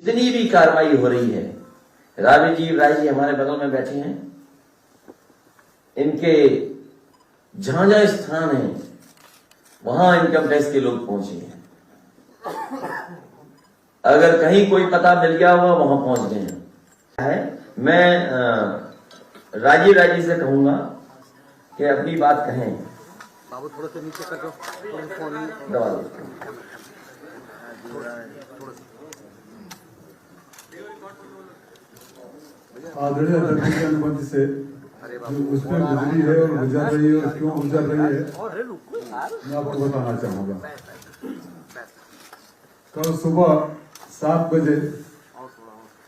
जितनी भी कार्रवाई हो रही है, राजीव राय जी हमारे बगल में बैठे हैं, इनके जहां जहां स्थान है वहां इनकम टैक्स के लोग पहुंचे हैं। अगर कहीं कोई पता मिल गया हुआ वहां पहुंच गए हैं। मैं राजीव राय जी से कहूंगा कि अपनी बात कहें। बाबू थोड़ा सा नीचे कर दो, दबा दो। आदरणीय अध्यक्ष की अनुमति से जो उस पर गुजरी है और गुजर रही है और क्यों गुजर रही है मैं आपको बताना चाहूंगा। कल सुबह 7 बजे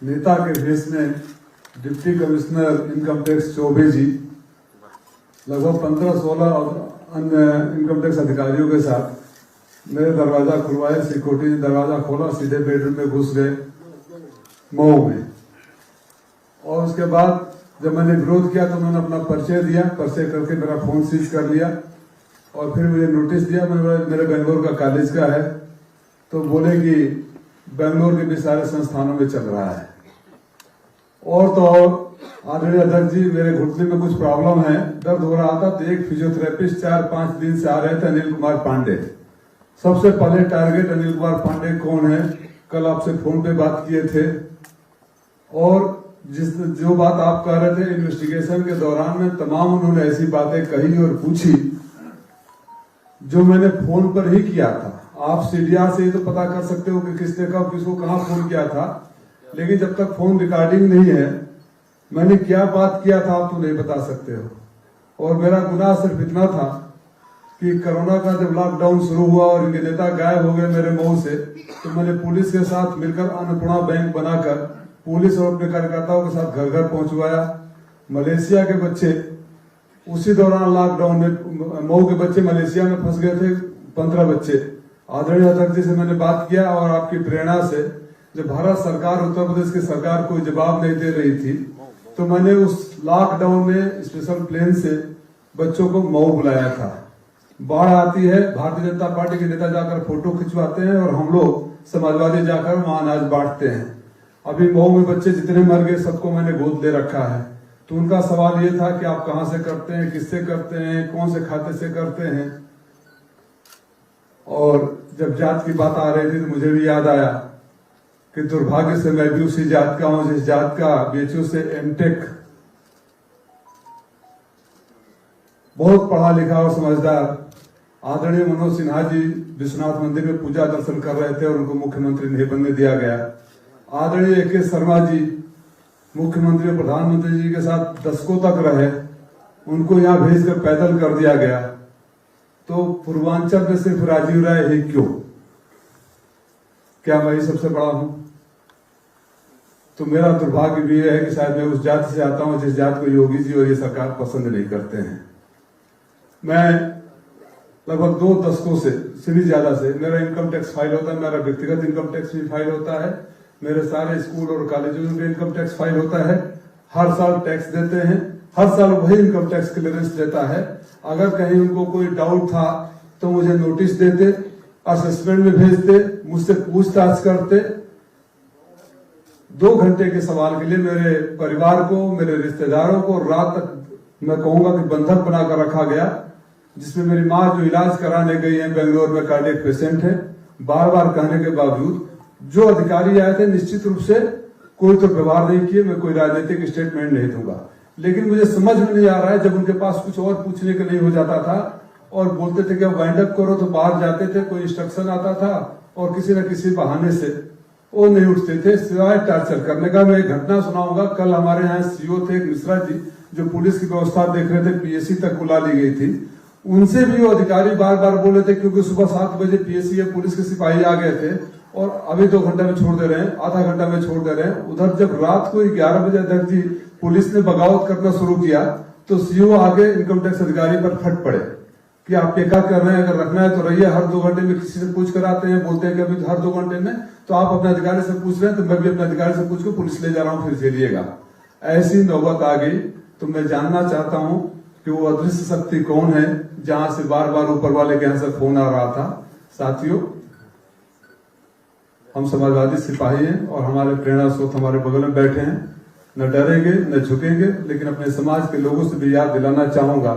नेता के भेष में deputy commissioner income tax Chaubey ji लगभग 15-16 अन्य इनकम टैक्स अधिकारियों के साथ मेरे दरवाजा खुलवाए। सिक्योरिटी ने दरवाजा खोला, सीधे बेडरूम में घुस गए मऊ में। और उसके बाद जब मैंने विरोध किया तो उन्होंने अपना परिचय दिया, परिचय करके मेरा फोन सीज कर लिया और फिर मुझे नोटिस दिया। मेरे बेंगलोर का कॉलेज का है, तो बोले कि बेंगलोर के भी सारे संस्थानों में चल रहा है। और तो और आदरणीय अध्यक्ष जी, मेरे घुटने में कुछ प्रॉब्लम है, दर्द हो रहा था, तो एक फिजियोथेरेपिस्ट 4-5 दिन से आ रहे थे, अनिल कुमार पांडे। सबसे पहले टारगेट अनिल कुमार पांडे कौन है, कल आपसे फोन पे बात किए थे। और जो बात आप कह रहे थे इन्वेस्टिगेशन के दौरान में तमाम उन्होंने ऐसी बातें कही और पूछी जो मैंने फोन पर ही किया था। आप सीडीआर से ही तो पता कर सकते हो कि किसने कब किसको कहां फोन किया था, लेकिन जब तक फोन रिकॉर्डिंग नहीं है मैंने क्या बात किया था आप तो नहीं बता सकते हो। और मेरा गुनाह सिर्फ इतना था कि कोरोना का जब लॉकडाउन शुरू हुआ और इनके नेता गायब हो गए मेरे मऊ से, तो मैंने पुलिस के साथ मिलकर अन्नपूर्णा बैंक बनाकर पुलिस और अपने कार्यकर्ताओं के साथ घर घर पहुंचवाया। मलेशिया के बच्चे उसी दौरान लॉकडाउन में, मऊ के बच्चे मलेशिया में फंस गए थे, 15 बच्चे। आदरणीय अध्यक्ष जी से मैंने बात किया और आपकी प्रेरणा से जब भारत सरकार, उत्तर प्रदेश की सरकार कोई जवाब नहीं दे रही थी, तो मैंने उस लॉकडाउन में स्पेशल प्लेन से बच्चों को मऊ बुलाया था। बाढ़ आती है, भारतीय जनता पार्टी के नेता जाकर फोटो खिंचवाते हैं और हम लोग समाजवादी जाकर वहां अनाज बांटते हैं। अभी मऊ में बच्चे जितने मर गए सबको मैंने गोद ले रखा है। तो उनका सवाल ये था कि आप कहां से करते हैं, किससे करते हैं, कौन से खाते से करते हैं। और जब जात की बात आ रही थी तो मुझे भी याद आया कि दुर्भाग्य से मैं भी उसी जात का हूं जिस जात का बीएचयू से एमटेक, बहुत पढ़ा लिखा और समझदार आदरणीय मनोज सिन्हा जी विश्वनाथ मंदिर में पूजा दर्शन कर रहे थे और उनको मुख्यमंत्री नहीं बनने दिया गया। आदरणीय AK शर्मा जी मुख्यमंत्री और प्रधानमंत्री जी के साथ दशकों तक रहे, उनको यहां भेजकर पैदल कर दिया गया। तो पूर्वांचल में सिर्फ राजीव राय ही क्यों? क्या मैं ही सबसे बड़ा हूं? तो मेरा दुर्भाग्य भी है कि शायद मैं उस जाति से आता हूं जिस जात को योगी जी और ये सरकार पसंद नहीं करते हैं। मैं लगभग 2 दशकों से भी ज्यादा से मेरा इनकम टैक्स फाइल होता है, मेरा व्यक्तिगत इनकम टैक्स भी फाइल होता है, मेरे सारे स्कूल और कॉलेजों में इनकम टैक्स फाइल होता है। हर साल टैक्स देते हैं, हर साल वही इनकम टैक्स क्लियरेंस देता है। अगर कहीं उनको कोई डाउट था तो मुझे नोटिस देते, असेसमेंट में भेजते, मुझसे पूछताछ करते। 2 घंटे के सवाल के लिए मेरे परिवार को, मेरे रिश्तेदारों को रात तक मैं कहूंगा कि बंधक बनाकर रखा गया, जिसमें मेरी माँ जो इलाज कराने गई है बेंगलोर में, कार्डियक पेशेंट है, बार बार कहने के बावजूद जो अधिकारी आए थे निश्चित रूप से कोई तो व्यवहार नहीं किए। मैं कोई राजनीतिक स्टेटमेंट नहीं दूंगा, लेकिन मुझे समझ में नहीं आ रहा है जब उनके पास कुछ और पूछने के नहीं हो जाता था और बोलते थे कि अब वाइंड अप करो, तो बाहर जाते थे, कोई इंस्ट्रक्शन आता था और किसी न किसी बहाने से वो नहीं उठते थे सिवाय टार्चर करने का। मैं एक घटना सुनाऊंगा। कल हमारे यहाँ CO थे एक मिश्रा जी, जो पुलिस की व्यवस्था देख रहे थे, PSC तक बुला ली गई थी। उनसे भी वो अधिकारी बार बार बोले थे, क्योंकि सुबह 7 बजे PSC या पुलिस के सिपाही आ गए थे और अभी 2 घंटे में छोड़ दे रहे हैं, आधा घंटा में छोड़ दे रहे हैं। उधर जब रात को 11 बजे अध्यक्ष जी पुलिस ने बगावत करना शुरू किया तो CO आगे इनकम टैक्स अधिकारी पर फट पड़े कि आप क्या कर रहे हैं, अगर रखना है तो रहिए, हर 2 घंटे में किसी से पूछ कर आते हैं, बोलते हैं कि अभी हर 2 घंटे में, तो आप अपने अधिकारी से पूछ रहे हैं तो मैं भी अपने अधिकारी से पूछ कर पुलिस ले जा रहा हूं, फिर झेलिएगा। ऐसी नौबत आ गई। तो मैं जानना चाहता हूं कि वो अदृश्य शक्ति कौन है जहां से बार बार ऊपर वाले के यहां से फोन आ रहा था। साथियों, हम समाजवादी सिपाही हैं और हमारे प्रेरणा स्रोत हमारे बगल में बैठे हैं। न डरेंगे न झुकेंगे, लेकिन अपने समाज के लोगों से भी याद दिलाना चाहूंगा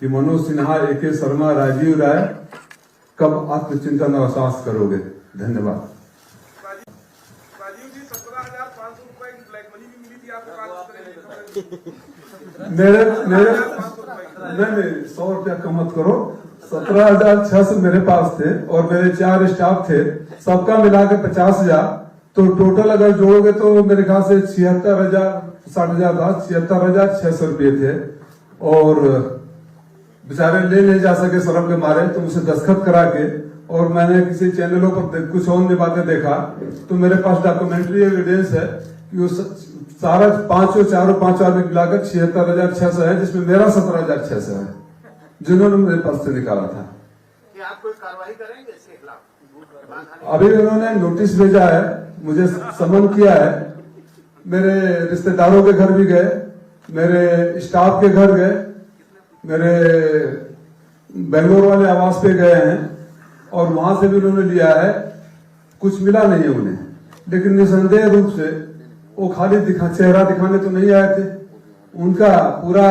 कि मनोज सिन्हा, AK शर्मा, राजीव राय, कब आत्मचिंतन और साहस करोगे। धन्यवाद। राजीव जी 17,500 रुपए की ब्लैक मनी भी मिली थी आपको? नहीं 100 रुपया कम मत करो। 17,600 मेरे पास थे और मेरे 4 स्टाफ थे, सबका मिलाकर 50,000, तो टोटल अगर जोड़ोगे तो मेरे ख्याल से 76,000 60,000 था, 76,600 रुपये थे। और बेचारे ले नहीं जा सके शर्म के मारे, तो मुझसे दस्तखत करा के, और मैंने किसी चैनलों पर कुछ और बातें देखा तो मेरे पास डॉक्यूमेंट्री एविडेंस है कि वो सारा पांचों आदमी मिलाकर 76,600 है, जिसमें मेरा 17,600 है, जिन्होंने मेरे पास से निकाला था। कि आप कोई कार्रवाई करेंगे इसके खिलाफ? अभी उन्होंने नोटिस भेजा है, मुझे समन किया है, मेरे रिश्तेदारों के घर भी गए, मेरे स्टाफ के घर गए, मेरे बेंगलोर वाले आवास पे गए हैं और वहां से भी उन्होंने लिया है। कुछ मिला नहीं है उन्हें, लेकिन निसंदेह रूप से वो खाली चेहरा दिखाने तो नहीं आए थे। उनका पूरा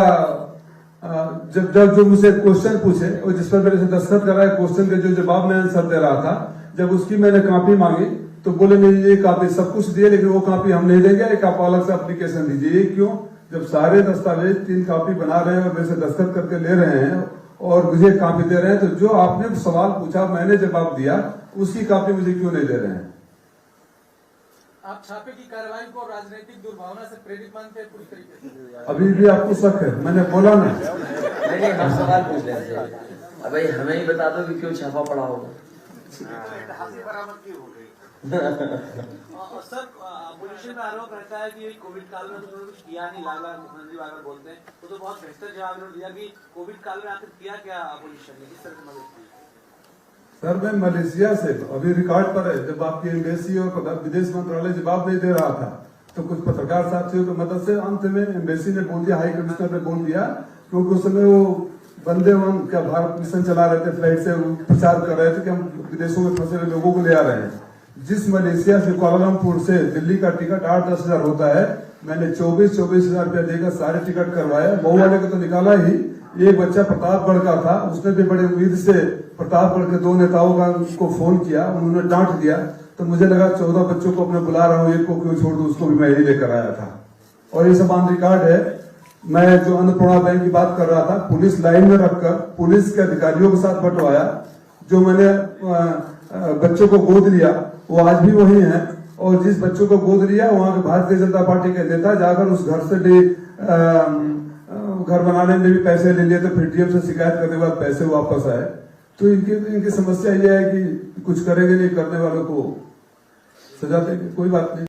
जब मुझसे क्वेश्चन पूछे और जिस पर मेरे से दस्तखत कराए, क्वेश्चन के जो जवाब में आंसर दे रहा था, जब उसकी मैंने कॉपी मांगी तो बोले नहीं, ये कॉपी सब कुछ दिए लेकिन वो कॉपी हम नहीं देंगे, एक आप अलग से एप्लीकेशन दीजिए। क्यों? जब सारे दस्तावेज 3 कॉपी बना रहे हैं और मेरे से दस्तखत करके ले रहे हैं और मुझे कॉपी दे रहे हैं, तो जो आपने सवाल पूछा मैंने जवाब दिया, उसकी कॉपी मुझे क्यों नहीं दे रहे हैं? आप छापे की कार्रवाई को राजनीतिक दुर्भावना से प्रेरित मानते हैं पूरी तरीके से? अभी भी आपको शक है? मैंने बोला ना। नहीं, हम सवाल पूछ रहे थे। अब भाई हमें ही बता दो कि क्यों छापा पड़ा होगा। बरामदगी हो गई। सर, अपोजिशन में आरोप रहता है कि कोविड काल में उन्होंने कुछ किया नहीं, लाल मुख्यमंत्री बार बोलते हैं, तो बहुत बेहतर जवाब उन्होंने दिया कि कोविड काल में आखिर किया क्या अपोजिशन ने, किस तरह से मदद की? सर, मैं मलेशिया से, अभी रिकॉर्ड पर है, जब आपकी एम्बेसी और विदेश मंत्रालय जवाब नहीं दे रहा था तो कुछ पत्रकार साथियों की मदद से अंत में एम्बेसी ने बोल दिया, हाई कमिश्नर ने बोल दिया, क्योंकि उस समय वो वंदे का भारत मिशन चला रहे थे, फ्लाइट से प्रचार कर रहे थे कि हम विदेशों में फंसे हुए लोगों को ले आ रहे हैं। जिस मलेशिया से कुआलालंपुर से दिल्ली का टिकट 8-10 हजार होता है, मैंने 24 हजार रुपया देकर सारे टिकट करवाए। बहू वाले को तो निकाला ही, एक बच्चा प्रतापगढ़ का था, उसने भी बड़े उम्मीद से प्रतापगढ़ के 2 नेताओं को फोन किया, उन्होंने डांट दिया, तो मुझे लगा 14 बच्चों को अपने बुला रहा हूँ, एक को क्यों छोड़ दूं, उसको भी मैं यही लेकर आया था। और ये सब ऑन रिकॉर्ड है। मैं जो अन्नपूर्णा बैंक की बात कर रहा था, पुलिस लाइन में रखकर पुलिस के अधिकारियों के साथ बंटवाया। जो मैंने बच्चों को गोद लिया वो आज भी वही है, और जिस बच्चों को गोद लिया वहां के भारतीय जनता पार्टी के नेता जाकर उस घर से भी घर बनाने में भी पैसे ले लिए, तो फिर डीएम से शिकायत करने के बाद पैसे वापस आए। तो इनकी समस्या यह है कि कुछ करेंगे नहीं, करने वालों को सजा देंगे, कोई बात नहीं।